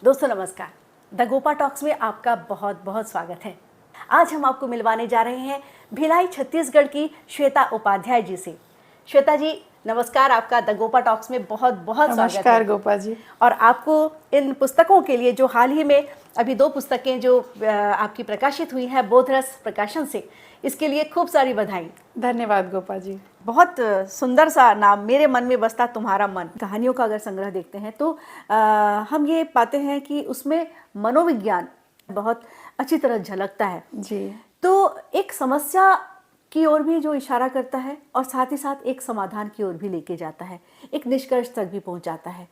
दोस्तों नमस्कार, the Gopa talks में आपका बहुत बहुत स्वागत है। आज हम आपको मिलवाने जा रहे हैं भिलाई छत्तीसगढ़ की श्वेता उपाध्याय जी से। श्वेता जी नमस्कार, आपका द गोपा टॉक्स में बहुत बहुत स्वागत है। नमस्कार गोपा जी। और आपको इन पुस्तकों के लिए जो हाल ही में अभी 2 पुस्तकें जो आपकी प्रकाशित हुई हैं बोधरस प्रकाशन से, इसके लिए खूब सारी बधाई। धन्यवाद गोपा जी। बहुत सुंदर सा नाम, मेरे मन में बसता तुम्हारा मन। कहानियों का अगर संग्रह देखते हैं तो हम ये पाते हैं कि उसमें मनोविज्ञान बहुत अच्छी तरह झलकता है जी। तो एक समस्या की ओर भी जो इशारा करता है और साथ ही साथ एक समाधान की ओर भी लेके जाता है, एक निष्कर्ष तक भी पहुंचाता है।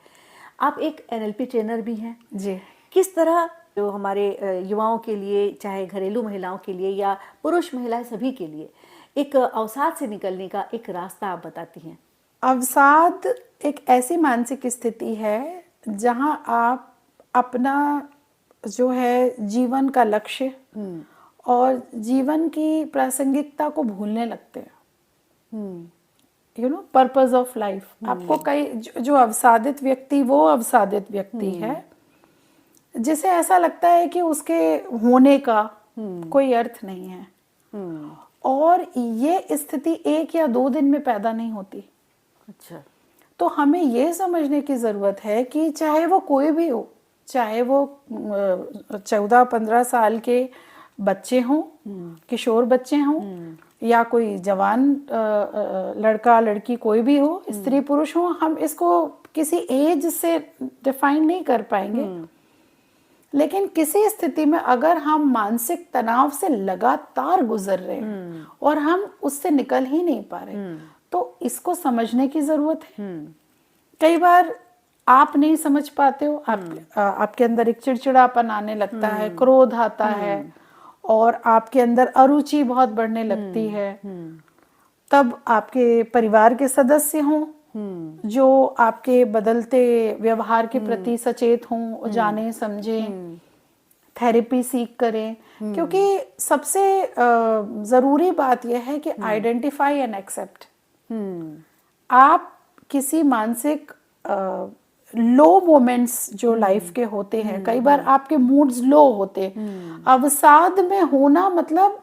आप एक एनएलपी ट्रेनर भी हैं जी। किस तरह जो हमारे युवाओं के लिए, चाहे घरेलू महिलाओं के लिए या पुरुष महिलाएं सभी के लिए, एक अवसाद से निकलने का एक रास्ता आप बताती हैं? अवसाद एक ऐसी मानसिक स्थिति है जहां आप अपना जो है जीवन का लक्ष्य और जीवन की प्रासंगिकता को भूलने लगते हैं। Purpose of life. आपको कई जो अवसादित व्यक्ति, वो अवसादित व्यक्ति है जिसे ऐसा लगता है कि उसके होने का कोई अर्थ नहीं है। और ये स्थिति 1 या 2 दिन में पैदा नहीं होती। अच्छा। तो हमें ये समझने की जरूरत है कि चाहे वो कोई भी हो, चाहे वो 14-15 साल के बच्चे हों, किशोर बच्चे हों, या कोई जवान लड़का लड़की कोई भी हो, स्त्री पुरुष हो, हम इसको किसी एज से डिफाइन नहीं कर पाएंगे। लेकिन किसी स्थिति में अगर हम मानसिक तनाव से लगातार गुजर रहे हैं और हम उससे निकल ही नहीं पा रहे, तो इसको समझने की जरूरत है। कई बार आप नहीं समझ पाते हो, आपके अंदर एक चिड़चिड़ापन आने लगता है, क्रोध आता है और आपके अंदर अरुचि बहुत बढ़ने लगती है। तब आपके परिवार के सदस्य हों जो आपके बदलते व्यवहार के प्रति सचेत हों, जाने समझें, थेरेपी सीख करें। क्योंकि सबसे जरूरी बात यह है कि आइडेंटिफाई एंड एक्सेप्ट। आप किसी मानसिक लो मोमेंट्स जो लाइफ के होते हैं, कई बार आपके मूड्स लो होते हैं, अवसाद में होना मतलब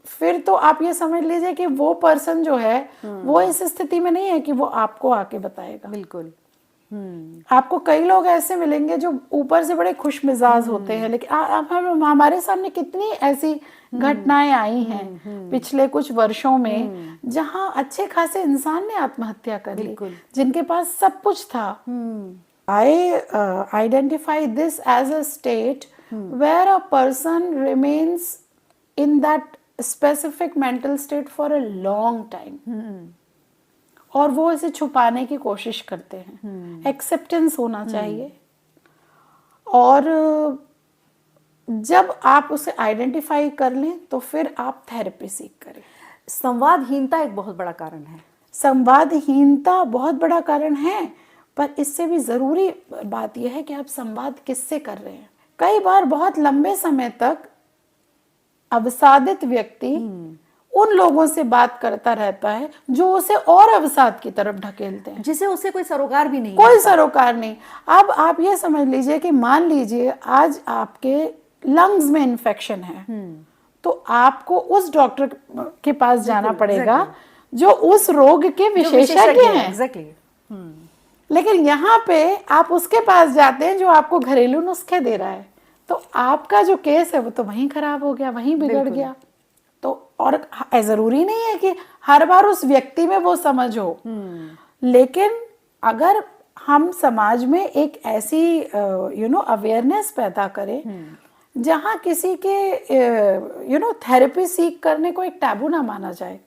फिर तो आप ये समझ लीजिए कि वो पर्सन जो है वो इस स्थिति में नहीं है कि वो आपको आके बताएगा। बिल्कुल। आपको कई लोग ऐसे मिलेंगे जो ऊपर से बड़े खुश मिजाज होते हैं, लेकिन हमारे सामने कितनी ऐसी घटनाएं आई हैं पिछले कुछ वर्षों में जहां अच्छे खासे इंसान ने आत्महत्या कर ली, जिनके पास सब कुछ था। I identify this as a state where a person remains in that specific mental state for a long time. और वो इसे छुपाने की कोशिश करते हैं। एक्सेप्टेंस होना चाहिए। और जब आप उसे आइडेंटिफाई कर लें तो फिर आप थेरेपी सीख करें। संवादहीनता एक बहुत बड़ा कारण है। संवादहीनता बहुत बड़ा कारण है, पर इससे भी जरूरी बात यह है कि आप संवाद किससे कर रहे हैं। कई बार बहुत लंबे समय तक अवसादित व्यक्ति उन लोगों से बात करता रहता है जो उसे और अवसाद की तरफ ढकेलते हैं, जिसे उसे कोई सरोकार भी नहीं, कोई सरोकार नहीं। अब आप ये समझ लीजिए कि मान लीजिए आज आपके लंग्स में इन्फेक्शन है, तो आपको उस डॉक्टर के पास जाना पड़ेगा जो उस रोग के विशेषज्ञ हैं। एग्जैक्टली। लेकिन यहाँ पे आप उसके पास जाते हैं जो आपको घरेलू नुस्खे दे रहा है, तो आपका जो केस है वो तो वहीं खराब हो गया, वहीं बिगड़ गया। तो और जरूरी नहीं है कि हर बार उस व्यक्ति में वो समझ हो, लेकिन अगर हम समाज में एक ऐसी अवेयरनेस पैदा करें जहां किसी के थेरेपी सीख करने को एक टैबू ना माना जाए,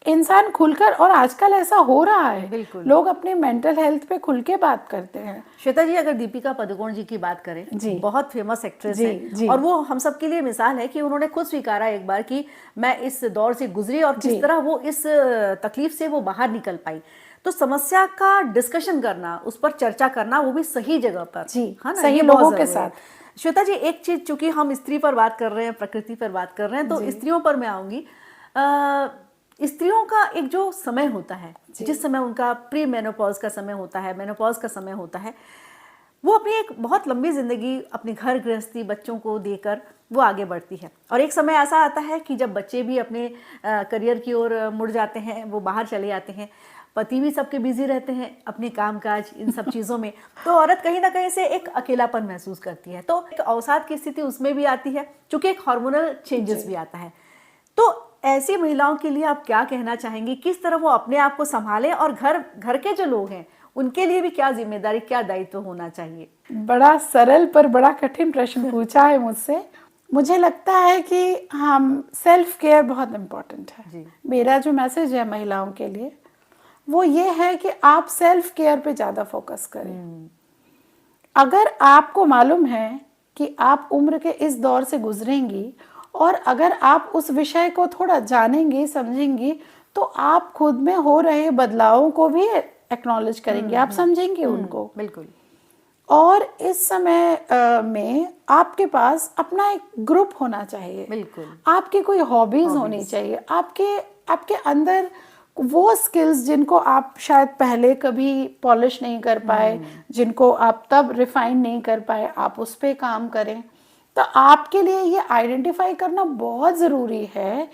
इंसान खुलकर, और आजकल ऐसा हो रहा है, लोग अपने मेंटल हेल्थ पे खुल के बात करते हैं। श्वेता जी, अगर दीपिका पादुकोण जी की बात करें, बहुत फेमस एक्ट्रेस है और वो हम सब के लिए मिसाल है कि उन्होंने खुद स्वीकारा एक बार कि मैं इस दौर से गुजरी और किस तरह वो इस तकलीफ से वो बाहर निकल पाई। तो समस्या का डिस्कशन करना, उस पर चर्चा करना, वो भी सही जगह पर, हाँ ना, सही लोगों के साथ। श्वेता जी, एक चीज, चूंकि हम स्त्री पर बात कर रहे हैं, प्रकृति पर बात कर रहे हैं, तो स्त्रियों पर मैं आऊंगी। स्त्रियों का एक जो समय होता है, जिस समय उनका प्री मेनोपॉज का समय होता है, मेनोपॉज का समय होता है, वो अपनी एक बहुत लंबी जिंदगी अपने घर गृहस्थी बच्चों को देकर वो आगे बढ़ती है। और एक समय ऐसा आता है कि जब बच्चे भी अपने करियर की ओर मुड़ जाते हैं, वो बाहर चले जाते हैं, पति भी सबके बिजी रहते हैं अपने कामकाज इन सब चीज़ों में, तो औरत कहीं ना कहीं से एक अकेलापन महसूस करती है। तो एक अवसाद की स्थिति उसमें भी आती है, क्योंकि एक हार्मोनल चेंजेस भी आता है। तो ऐसी महिलाओं के लिए आप क्या कहना चाहेंगी, किस तरह वो अपने आप को संभालें, और घर के जो लोग हैं उनके लिए भी क्या जिम्मेदारी, क्या दायित्व होना चाहिए? बड़ा सरल पर बड़ा कठिन प्रश्न पूछा है मुझसे। मुझे लगता है कि हम सेल्फ केयर बहुत इम्पोर्टेंट है जी। मेरा जो मैसेज है महिलाओं के लिए वो ये है कि आप सेल्फ केयर पे ज़्यादा फोकस करें। अगर आपको मालूम है कि आप उम्र के इस दौर से गुजरेंगी और अगर आप उस विषय को थोड़ा जानेंगी समझेंगी तो आप खुद में हो रहे बदलावों को भी एक्नॉलेज करेंगे, आप समझेंगे उनको। बिल्कुल। और इस समय में आपके पास अपना एक ग्रुप होना चाहिए। बिल्कुल। आपकी कोई हॉबीज होनी चाहिए, आपके अंदर वो स्किल्स जिनको आप शायद पहले कभी पॉलिश नहीं कर पाए, जिनको आप तब रिफाइन नहीं कर पाए, आप उस पे काम करें। तो आपके लिए ये आइडेंटिफाई करना बहुत ज़रूरी है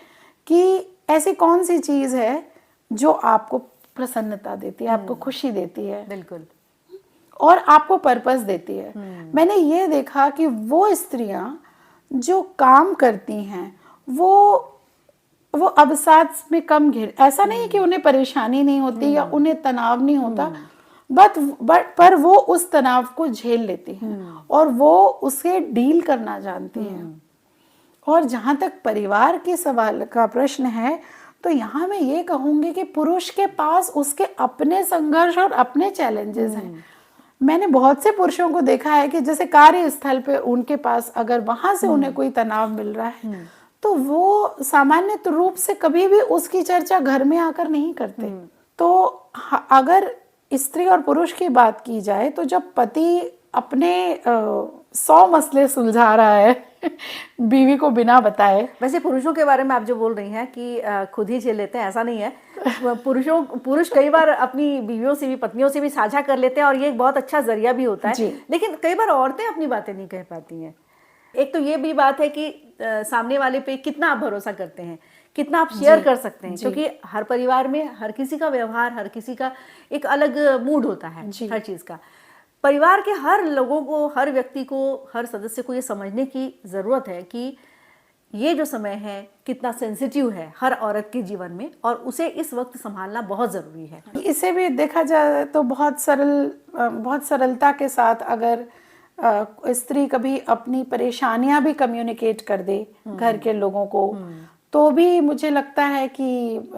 कि ऐसी कौन सी चीज़ है जो आपको प्रसन्नता देती है, आपको खुशी देती है। बिल्कुल। और आपको पर्पस देती है। मैंने ये देखा कि वो स्त्रियां जो काम करती हैं वो अवसाद में कम घिर, ऐसा नहीं कि उन्हें परेशानी नहीं होती या उन्हें तनाव नहीं होता, पर वो उस तनाव को झेल लेती हैं और वो उसे डील करना जानती हैं। और जहाँ तक परिवार के सवाल का प्रश्न है तो यहाँ मैं ये कहूँगी कि पुरुष के पास उसके अपने संघर्ष और अपने चैलेंजेस हैं। मैंने बहुत से पुरुषों को देखा है कि जैसे कार्यस्थल पे उनके पास अगर वहां से उन्हें कोई तनाव मिल रहा है तो वो सामान्य रूप से कभी भी उसकी चर्चा घर में आकर नहीं करते। तो अगर स्त्री और पुरुष की बात की जाए तो जब पति अपने 100 मसले सुलझा रहा है बीवी को बिना बताए। वैसे पुरुषों के बारे में आप जो बोल रही हैं कि खुद ही झेल लेते हैं, ऐसा नहीं है। पुरुष कई बार अपनी बीवियों से भी, पत्नियों से भी साझा कर लेते हैं और ये एक बहुत अच्छा जरिया भी होता है। लेकिन कई बार औरतें अपनी बातें नहीं कह पाती हैं। एक तो ये भी बात है कि सामने वाले पे कितना आप भरोसा करते हैं, कितना आप शेयर कर सकते हैं, क्योंकि हर परिवार में हर किसी का व्यवहार, हर किसी का एक अलग मूड होता है हर चीज़ का। परिवार के हर लोगों को, हर व्यक्ति को, हर सदस्य को ये समझने की ज़रूरत है कि ये जो समय है कितना सेंसिटिव है हर औरत के जीवन में, और उसे इस वक्त संभालना बहुत ज़रूरी है। इसे भी देखा जाए तो बहुत सरलता के साथ अगर स्त्री कभी अपनी परेशानियां भी कम्युनिकेट कर दे घर के लोगों को, तो भी मुझे लगता है कि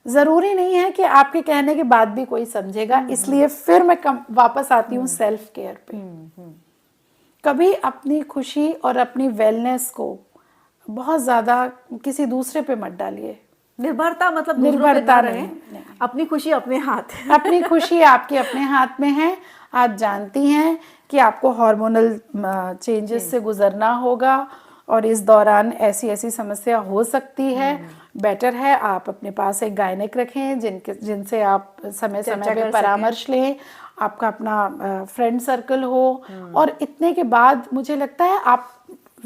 ज़रूरी नहीं है कि आपके कहने के बाद भी कोई समझेगा। इसलिए फिर मैं वापस आती हूँ सेल्फ केयर पे। कभी अपनी खुशी और अपनी वेलनेस को बहुत ज़्यादा किसी दूसरे पे मत डालिए। निर्भरता मतलब निर्भरता रहे, अपनी खुशी अपने हाथ है। अपनी खुशी आपके अपने हाथ में है। आप जानती हैं कि आपको हार्मोनल चेंजेस से गुजरना होगा और इस दौरान ऐसी ऐसी समस्या हो सकती है। बेटर है आप अपने पास एक गायनेक रखें जिनसे आप समय समय पे परामर्श लें, आपका अपना फ्रेंड सर्कल हो। और इतने के बाद मुझे लगता है आप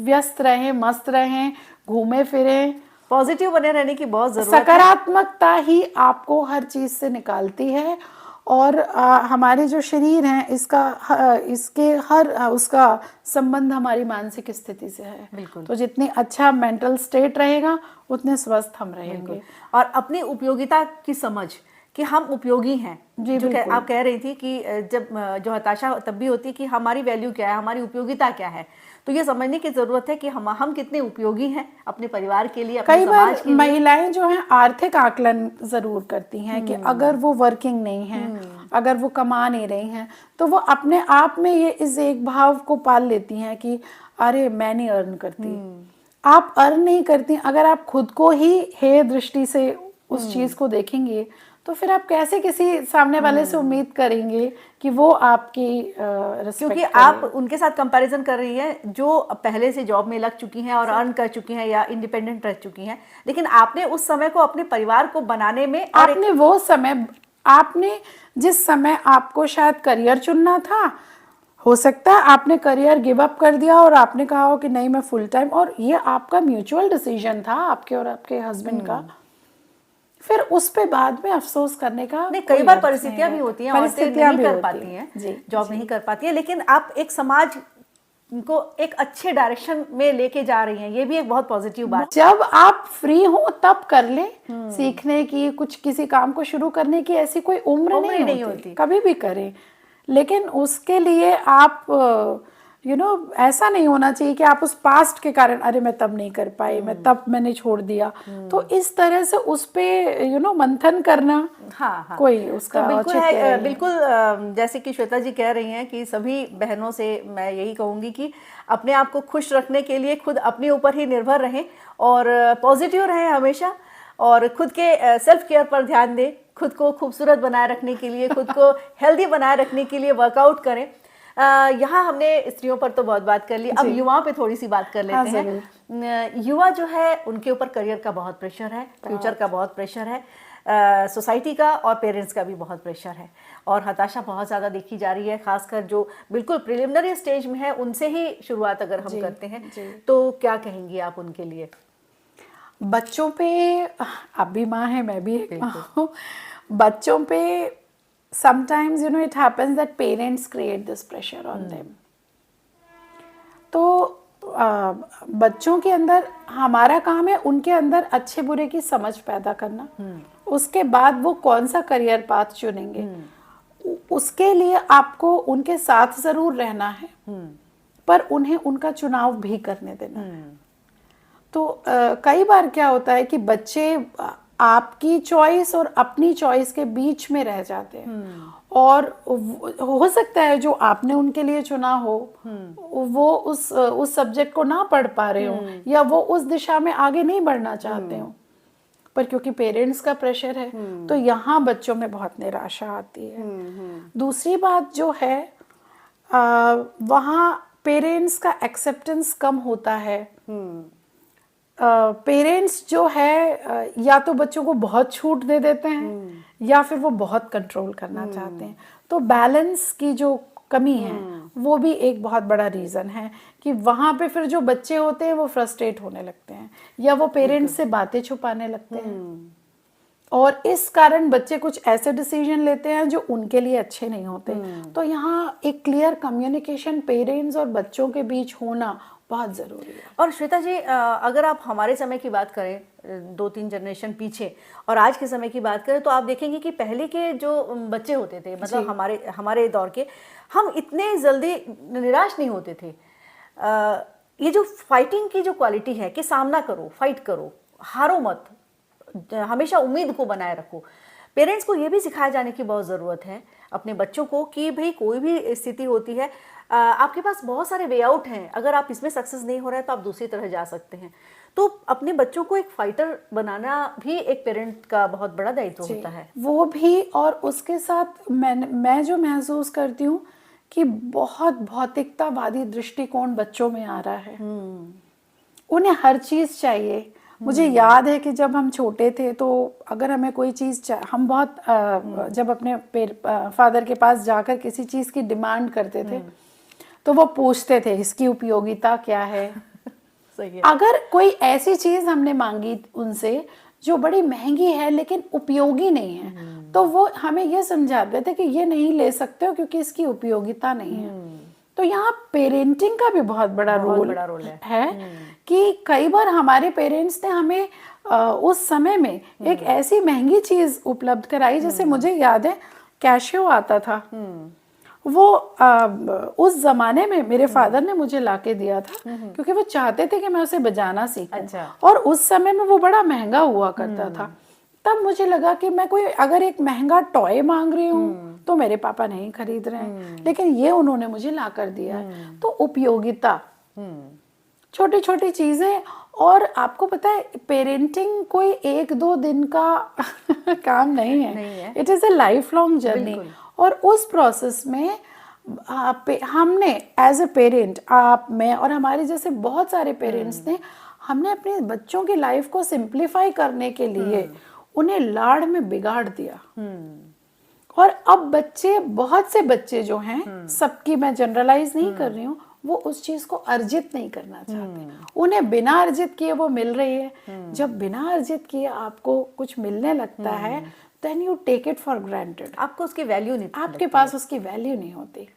व्यस्त रहें, मस्त रहें, घूमे फिरें। पॉजिटिव बने रहने की बहुत ज़रूरत है। सकारात्मकता ही आपको हर चीज़ से निकालती है। और हमारे जो शरीर हैं इसके हर उसका संबंध हमारी मानसिक स्थिति से है। बिल्कुल। तो जितनी अच्छा मेंटल स्टेट रहेगा उतने स्वस्थ हम रहेंगे। और अपनी उपयोगिता की समझ कि हम उपयोगी हैं। जो आप कह रही थी कि जब जो हताशा तब भी होती है कि हमारी वैल्यू क्या है, हमारी उपयोगिता क्या है। तो ये समझने की जरूरत है कि हम कितने उपयोगी हैं अपने परिवार के लिए, अपने समाज के लिए। महिलाएं जो हैं आर्थिक आकलन जरूर करती हैं कि अगर वो वर्किंग नहीं हैं, अगर वो कमा नहीं रही हैं, तो वो अपने आप में ये इस एक भाव को पाल लेती हैं कि अरे मैं नहीं अर्न करती। आप अर्न नहीं करती, अगर आप खुद को ही हेय दृष्टि से उस चीज को देखेंगे तो फिर आप कैसे किसी सामने वाले से उम्मीद करेंगे कि वो आपकी रिस्पेक्ट क्योंकि आप उनके साथ कंपैरिजन कर रही हैं जो पहले से जॉब में लग चुकी हैं और अर्न कर चुकी हैं या इंडिपेंडेंट रह चुकी हैं। लेकिन आपने उस समय को अपने परिवार को बनाने में, आपने वो समय आपने जिस समय आपको शायद करियर चुनना था, हो सकता है आपने करियर गिव अप कर दिया और आपने कहा हो कि नहीं मैं फुल टाइम, और ये आपका म्यूचुअल डिसीजन था आपके और आपके हस्बैंड का, फिर उस पे बाद में अफसोस करने का नहीं, कई बार परिस्थितियां भी होती हैं, औरतें नहीं कर पाती हैं, जॉब नहीं कर पाती हैं, लेकिन आप एक समाज को एक अच्छे डायरेक्शन में लेके जा रही हैं, ये भी एक बहुत पॉजिटिव बात। जब आप फ्री हो तब कर ले, सीखने की, कुछ किसी काम को शुरू करने की ऐसी कोई उम्र नहीं होती, कभी भी करें, लेकिन उसके लिए आप ऐसा नहीं होना चाहिए कि आप उस पास्ट के कारण अरे मैं तब नहीं कर पाई, मैं तब मैंने छोड़ दिया, तो इस तरह से उस पे मंथन करना हाँ, कोई उसका तो बिल्कुल है, बिल्कुल जैसे कि श्वेता जी कह रही हैं कि सभी बहनों से मैं यही कहूँगी कि अपने आप को खुश रखने के लिए खुद अपने ऊपर ही निर्भर रहें और पॉजिटिव रहें हमेशा, और खुद के सेल्फ केयर पर ध्यान दें, खुद को खूबसूरत बनाए रखने के लिए, खुद को हेल्दी बनाए रखने के लिए वर्कआउट करें। यहाँ हमने स्त्रियों पर तो बहुत बात कर ली, अब युवाओं पे थोड़ी सी बात कर लेते हैं। युवा जो है उनके ऊपर करियर का बहुत प्रेशर है, फ्यूचर का बहुत प्रेशर है, सोसाइटी का और पेरेंट्स का भी बहुत प्रेशर है, और हताशा बहुत ज़्यादा देखी जा रही है, खासकर जो बिल्कुल प्रिलिमिनरी स्टेज में है उनसे ही शुरुआत अगर हम करते हैं तो क्या कहेंगी आप उनके लिए? बच्चों पे, आप भी माँ है, मैं भी एक माँ हूँ, बच्चों पे sometimes it happens that parents create this pressure on them. तो बच्चों के अंदर हमारा काम है उनके अंदर अच्छे बुरे की समझ पैदा करना, उसके बाद वो कौन सा करियर पाथ चुनेंगे उसके लिए आपको उनके साथ जरूर रहना है, पर उन्हें उनका चुनाव भी करने देना है। तो कई बार क्या होता है कि बच्चे आपकी चॉइस और अपनी चॉइस के बीच में रह जाते हैं, और हो सकता है जो आपने उनके लिए चुना हो वो उस सब्जेक्ट को ना पढ़ पा रहे हो, या वो उस दिशा में आगे नहीं बढ़ना चाहते हो, पर क्योंकि पेरेंट्स का प्रेशर है तो यहाँ बच्चों में बहुत निराशा आती है। दूसरी बात जो है, वहाँ पेरेंट्स का एक्सेप्टेंस कम होता है। पेरेंट्स जो है या तो बच्चों को बहुत छूट दे देते हैं या फिर वो बहुत कंट्रोल करना चाहते हैं, तो बैलेंस की जो कमी है वो भी एक बहुत बड़ा रीज़न है कि वहाँ पे फिर जो बच्चे होते हैं वो फ्रस्ट्रेट होने लगते हैं या वो पेरेंट्स से बातें छुपाने लगते हैं, और इस कारण बच्चे कुछ ऐसे डिसीजन लेते हैं जो उनके लिए अच्छे नहीं होते। तो यहाँ एक क्लियर कम्युनिकेशन पेरेंट्स और बच्चों के बीच होना बहुत ज़रूरी है। और श्वेता जी, अगर आप हमारे समय की बात करें 2-3 जनरेशन पीछे और आज के समय की बात करें तो आप देखेंगे कि पहले के जो बच्चे होते थे, मतलब हमारे दौर के, हम इतने जल्दी निराश नहीं होते थे। ये जो फाइटिंग की जो क्वालिटी है कि सामना करो, फाइट करो, हारो मत, हमेशा उम्मीद को बनाए रखो, पेरेंट्स को ये भी सिखाया जाने की बहुत ज़रूरत है अपने बच्चों को कि भाई कोई भी स्थिति होती है, आपके पास बहुत सारे वे आउट हैं, अगर आप इसमें सक्सेस नहीं हो रहा है तो आप दूसरी तरह जा सकते हैं। तो अपने बच्चों को एक फाइटर बनाना भी एक पेरेंट का बहुत बड़ा दायित्व होता है। वो भी, और उसके साथ मैं जो महसूस करती हूँ कि बहुत भौतिकतावादी दृष्टिकोण बच्चों में आ रहा है। उन्हें हर चीज़ चाहिए। मुझे याद है कि जब हम छोटे थे तो अगर हमें कोई चीज़ हम बहुत जब अपने फादर के पास जाकर किसी चीज़ की डिमांड करते थे तो वो पूछते थे इसकी उपयोगिता क्या है। सही है। अगर कोई ऐसी चीज़ हमने मांगी उनसे जो बड़ी महंगी है लेकिन उपयोगी नहीं है तो वो हमें ये समझाते थे कि ये नहीं ले सकते हो क्योंकि इसकी उपयोगिता नहीं है। तो यहाँ पेरेंटिंग का भी बहुत बड़ा रोल है कि कई बार हमारे पेरेंट्स ने हमें उस समय में एक ऐसी महंगी चीज़ उपलब्ध कराई, जैसे मुझे याद है कैशियो आता था, वो उस जमाने में मेरे फादर ने मुझे लाके दिया था क्योंकि वो चाहते थे कि मैं उसे बजाना सीखूं। अच्छा। और उस समय में वो बड़ा महंगा हुआ करता था। तब मुझे लगा कि मैं कोई अगर एक महंगा टॉय मांग रही हूँ तो मेरे पापा नहीं खरीद रहे हैं, लेकिन ये उन्होंने मुझे ला कर दिया है। तो उपयोगिता, छोटी छोटी चीजें। और आपको पता है पेरेंटिंग कोई 1-2 दिन का काम नहीं है, it is a life long journey. और उस प्रोसेस में हमने एज अ पेरेंट, आप, मैं और हमारे जैसे बहुत सारे पेरेंट्स ने, हमने अपने बच्चों की लाइफ को सिंप्लीफाई करने के लिए उन्हें लाड़ में बिगाड़ दिया। और अब बच्चे, बहुत से बच्चे जो हैं, सबकी मैं जनरलाइज नहीं कर रही हूँ, वो उस चीज को अर्जित नहीं करना चाहते। उन्हें बिना अर्जित किए वो मिल रही है। जब बिना अर्जित किए आपको कुछ मिलने लगता है, then you take it for granted. आपको उसकी वैल्यू नहीं, आपके पास उसकी वैल्यू नहीं होती।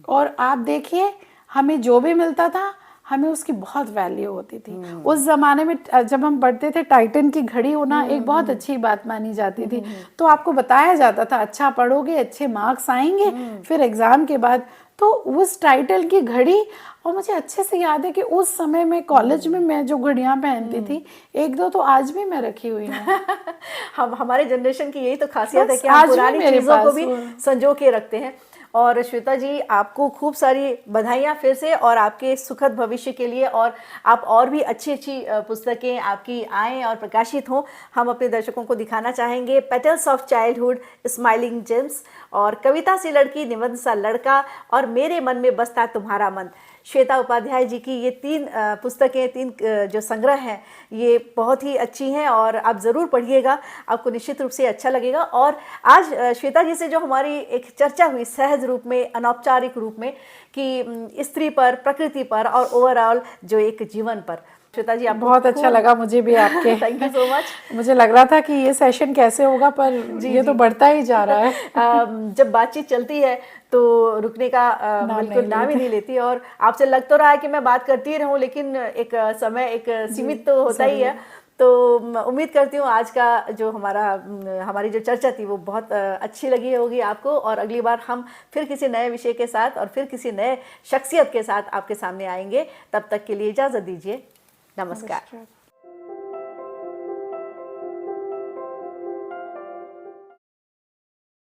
और आप देखिए, हमें जो भी मिलता था, हमें उसकी बहुत वैल्यू होती थी। उस जमाने में जब हम पढ़ते थे, टाइटन की घड़ी होना एक बहुत अच्छी बात मानी जाती थी। तो आपको बताया जाता था, अच्छा पढ़ोगे, अच्छे मार्क्स आएंगे, फिर एग्जाम के बाद तो उस टाइटन की घड़ी। और मुझे अच्छे से याद है कि उस समय में कॉलेज में मैं जो घड़ियां पहनती थी, एक दो तो आज भी मैं रखी हुई हूँ। हम, हमारे जनरेशन की यही तो खासियत है कि हम पुरानी चीजों को भी संजो के रखते हैं। और श्वेता जी, आपको खूब सारी बधाइयाँ फिर से, और आपके सुखद भविष्य के लिए, और आप और भी अच्छी अच्छी पुस्तकें आपकी आएँ और प्रकाशित हों। हम अपने दर्शकों को दिखाना चाहेंगे petals of childhood, smiling James, और कविता सी लड़की, निबंध सा लड़का, और मेरे मन में बसता तुम्हारा मन। श्वेता उपाध्याय जी की ये 3 पुस्तकें, 3 जो संग्रह हैं, ये बहुत ही अच्छी हैं और आप ज़रूर पढ़िएगा, आपको निश्चित रूप से अच्छा लगेगा। और आज श्वेता जी से जो हमारी एक चर्चा हुई सहज रूप में, अनौपचारिक रूप में, कि स्त्री पर, प्रकृति पर, और ओवरऑल जो एक जीवन पर, श्वेता जी, आप बहुत अच्छा लगा मुझे भी आपके। Thank you so much. मुझे लग रहा था कि ये सेशन कैसे होगा, पर ये तो बढ़ता ही जा रहा है। जब बातचीत चलती है तो रुकने का बिल्कुल नाम ही नहीं लेती। और आपसे लग तो रहा है कि मैं बात करती रहूं, लेकिन एक समय, एक सीमित तो होता ही है। तो उम्मीद करती हूँ आज का जो हमारी जो चर्चा थी वो बहुत अच्छी लगी होगी आपको। और अगली बार हम फिर किसी नए विषय के साथ और फिर किसी नए शख्सियत के साथ आपके सामने आएंगे। तब तक के लिए इजाज़त दीजिए। नमस्कार।